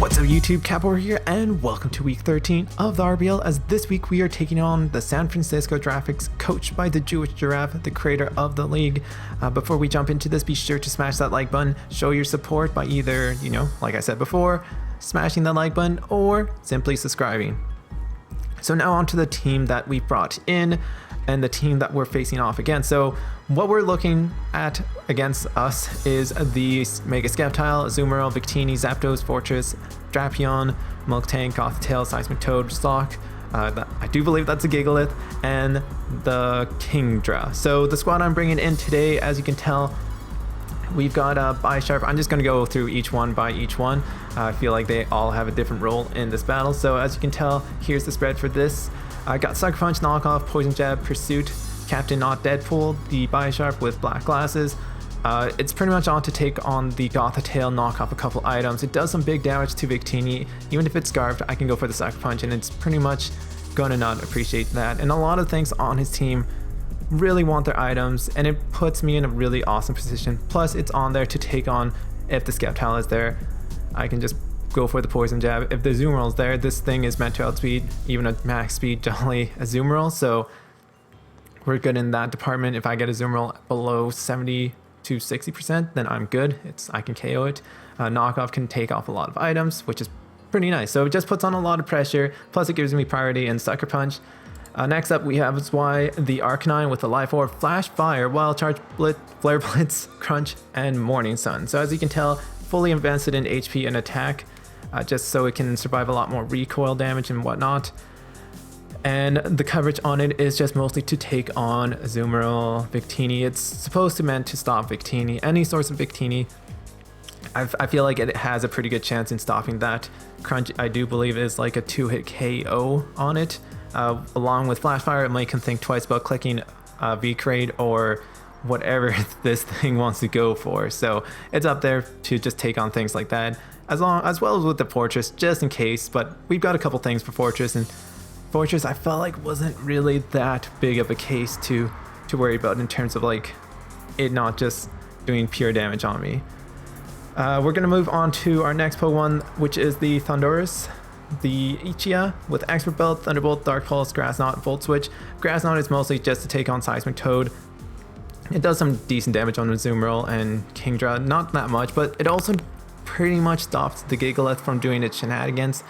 What's up YouTube, Cap over here, and welcome to week 13 of the RBL, as this week we are taking on the San Francisco Girafarigs, coached by the Jewish Giraffe, the creator of the league. Before we jump into this, be sure to smash that like button, show your support by either, like I said before, smashing the like button or simply subscribing. So now on to the team that we brought in and the team that we're facing off against. So what we're looking at against us is the Mega Skeptile, Azumarill, Victini, Zapdos, Fortress, Drapion, Milk Tank, Gothitail, Seismic Toad, Stock, I do believe that's a Gigalith, and the Kingdra. So the squad I'm bringing in today, as you can tell, we've got Bisharp. I'm just going to go through each one by each one. I feel like they all have a different role in this battle. So as you can tell, here's the spread for this. I got Sucker Punch, Knockoff, Poison Jab, Pursuit, Captain Not Deadpool, the Bisharp with black glasses. It's pretty much on to take on the Gothitail, knock off a couple items. It does some big damage to Victini. Even if it's Scarfed, I can go for the Sucker Punch, and it's pretty much gonna not appreciate that. And a lot of things on his team really want their items, and it puts me in a really awesome position. Plus, it's on there to take on if the Skeptile is there. I can just go for the Poison Jab. If the Azumarill is there, this thing is meant to outspeed even a max speed Jolly Azumarill, so we're good in that department. If I get a Azumarill below 70 to 60%, then I'm good. I can KO it. Knockoff can take off a lot of items, which is pretty nice. So it just puts on a lot of pressure, plus it gives me priority and Sucker Punch. Next up, we have Zwei, the Arcanine with the Life Orb, Flash Fire, Wild Charge, Flare Blitz, Crunch, and Morning Sun. So as you can tell, fully invested in HP and attack, just so it can survive a lot more recoil damage and whatnot. And the coverage on it is just mostly to take on Azumarill, Victini. It's supposed to meant to stop Victini. Any source of Victini, I feel like it has a pretty good chance in stopping that. Crunch, I do believe, is like a 2-hit KO on it. Along with Flash Fire, it might can think twice about clicking V-Crate or whatever this thing wants to go for. So it's up there to just take on things like that, as well as with the Fortress, just in case. But we've got a couple things for Fortress, and Fortress I felt like wasn't really that big of a case to worry about in terms of like it not just doing pure damage on me. We're gonna move on to our next Pokemon, which is the Thundurus, the Ichia with Expert Belt, Thunderbolt, Dark Pulse, Grass Knot, Volt Switch. Grass Knot is mostly just to take on Seismic Toad. It does some decent damage on Azumarill and Kingdra, not that much, but it also pretty much stops the Gigalith from doing its shenanigans.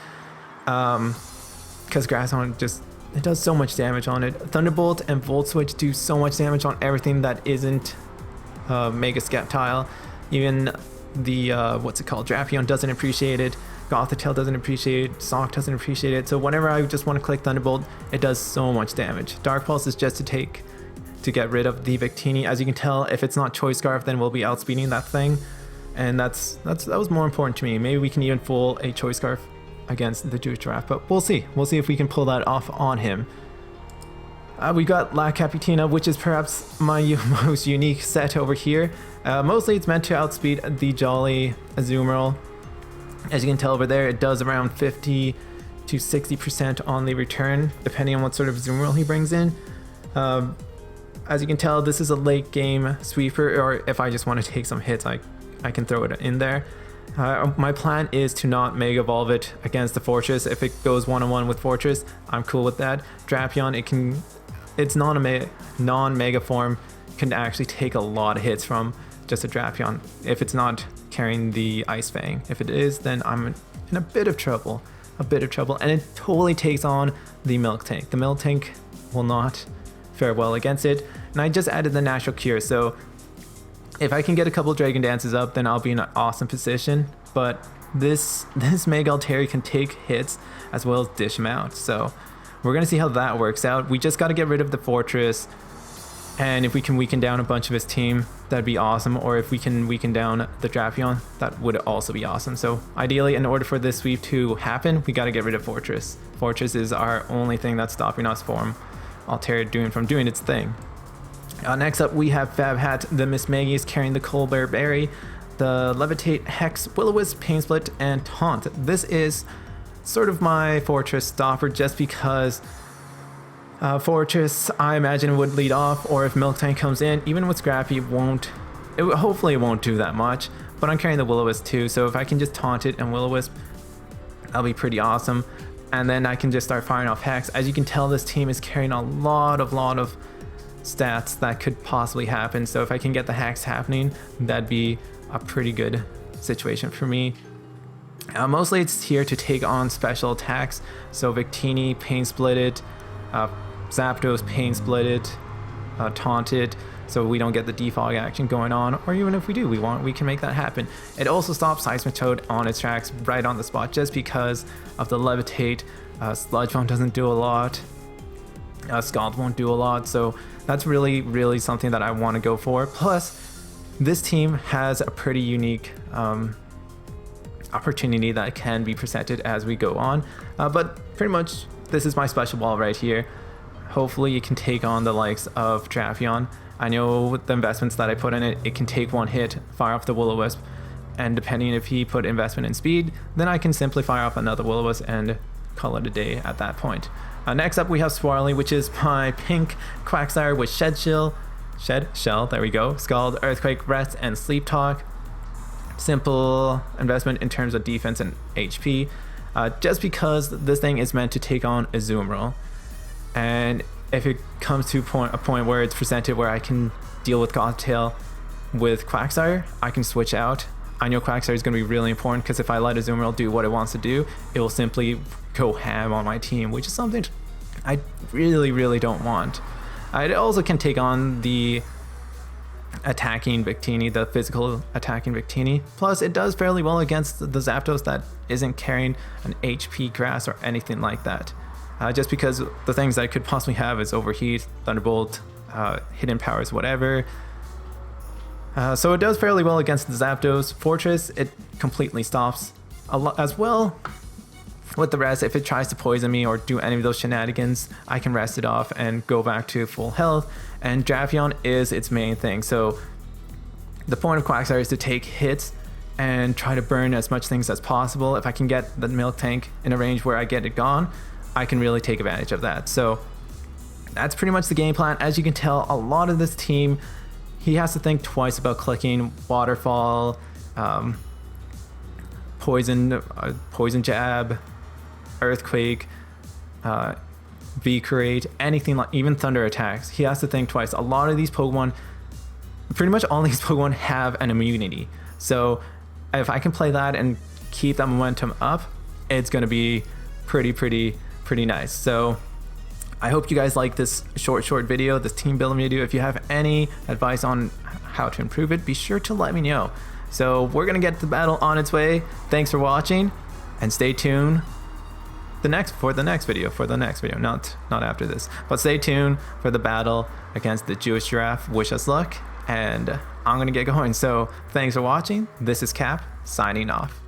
Because Grass Knot it does so much damage on it. Thunderbolt and Volt Switch do so much damage on everything that isn't Mega Skeptile. Even the Drapion doesn't appreciate it. Gothitail doesn't appreciate it. Sock doesn't appreciate it. So whenever I just want to click Thunderbolt, it does so much damage. Dark Pulse is just to get rid of the Victini. As you can tell, if it's not Choice Scarf, then we'll be outspeeding that thing, and that was more important to me. Maybe we can even fool a Choice Scarf against the Jewish Giraffe, but we'll see if we can pull that off on him. We got La Capitina, which is perhaps my most unique set over here. Mostly it's meant to outspeed the Jolly Azumarill. As you can tell over there, it does around 50 to 60% on the return, depending on what sort of Azumarill he brings in. As you can tell, this is a late game sweeper, or if I just want to take some hits, I can throw it in there. My plan is to not Mega Evolve it against the Fortress. If it goes one-on-one with Fortress, I'm cool with that. Drapion, it's non-Mega form, can actually take a lot of hits from just a Drapion if it's not carrying the Ice Fang. If it is, then I'm in a bit of trouble, and it totally takes on the Milk Tank. The Milk Tank will not fare well against it, and I just added the Natural Cure, so if I can get a couple Dragon Dances up, then I'll be in an awesome position. But this Mega Altaria can take hits as well as dish them out, so we're gonna see how that works out. We just got to get rid of the Fortress, and if we can weaken down a bunch of his team, that'd be awesome. Or if we can weaken down the Drapion, that would also be awesome. So ideally, in order for this sweep to happen, we got to get rid of Fortress. Fortress is our only thing that's stopping us from Altaria from doing its thing. Next up, we have Fab Hat, the Miss Maggie's carrying the Colbert Berry, the Levitate, Hex, Will-O-Wisp, Pain Split, and Taunt. This is sort of my Fortress stopper, just because Fortress, I imagine, would lead off, or if Milk Tank comes in, even with Scrappy, hopefully it won't do that much. But I'm carrying the Will-O-Wisp too, so if I can just taunt it and Will-O-Wisp, That'll be pretty awesome. And then I can just start firing off hacks. As you can tell, this team is carrying a lot of stats that could possibly happen. So if I can get the hacks happening, that'd be a pretty good situation for me. Mostly it's here to take on special attacks. So Victini, Pain Split it, Zapdos, Pain Split it, Taunt it, so we don't get the defog action going on, or even if we do, we can make that happen. It also stops Seismitoad on its tracks right on the spot just because of the Levitate. Sludge Bomb doesn't do a lot. Scald won't do a lot, so that's really something that I want to go for. Plus, this team has a pretty unique opportunity that can be presented as we go on, but pretty much this is my special ball right here. Hopefully you can take on the likes of Drapion. I know with the investments that I put in it, it can take one hit, fire off the Will-O-Wisp, and depending if he put investment in speed, then I can simply fire off another Will-O-Wisp and call it a day at that point. Next up we have Swirly, which is my pink Quagsire with Shed Shell, there we go, Scald, Earthquake, Rest, and Sleep Talk. Simple investment in terms of defense and HP, just because this thing is meant to take on Azumarill. And if it comes to a point where it's presented where I can deal with Gothitail with Quagsire, I can switch out. I know Quagsire is going to be really important because if I let Azumarill do what it wants to do, it will simply go ham on my team, which is something I really don't want. It also can take on the attacking Victini, the physical attacking Victini. Plus, it does fairly well against the Zapdos that isn't carrying an HP Grass or anything like that. Just because the things that I could possibly have is Overheat, Thunderbolt, Hidden Powers, whatever. So it does fairly well against the Zapdos. Fortress, it completely stops a lot as well. With the rest, if it tries to poison me or do any of those shenanigans, I can rest it off and go back to full health. And Drapion is its main thing. So the point of Quagsire is to take hits and try to burn as much things as possible. If I can get the Milk Tank in a range where I get it gone, I can really take advantage of that. So that's pretty much the game plan. As you can tell, a lot of this team, he has to think twice about clicking Waterfall, Poison Jab, Earthquake, V-Create, anything like even Thunder attacks. He has to think twice. A lot of these Pokemon, pretty much all these Pokemon have an immunity. So if I can play that and keep that momentum up, it's going to be pretty nice. So I hope you guys like this short video, this team building video. If you have any advice on how to improve it, be sure to let me know. So we're gonna get the battle on its way. Thanks for watching, and stay tuned for the next video, not after this, but stay tuned for the battle against the Jewish Giraffe. Wish us luck, and I'm gonna get going. So thanks for watching. This is Cap signing off.